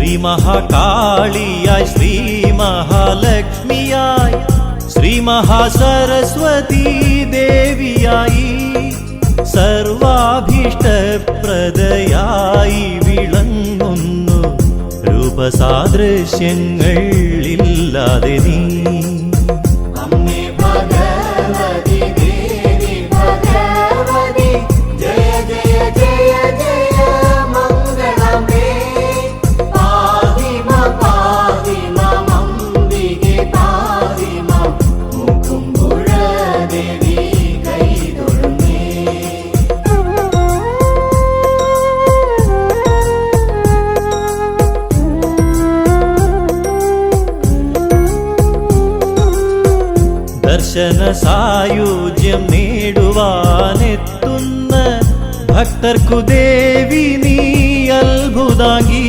ശ്രീ മഹാകാളിയായി ശ്രീ മഹാലക്ഷ്മിയായി ശ്രീ മഹാസരസ്വതി ദേവിയായി സർവാഭീഷ്ടപ്രദയായി വിളങ്ങുന്നു രൂപസാദൃശ്യങ്ങൾ ഇല്ലാതെ നീ. ദർശന സായുജ്യം നേടുവാനെത്തുന്ന ഭക്തർക്കു ദേവി നീ അത്ഭുതാംഗി.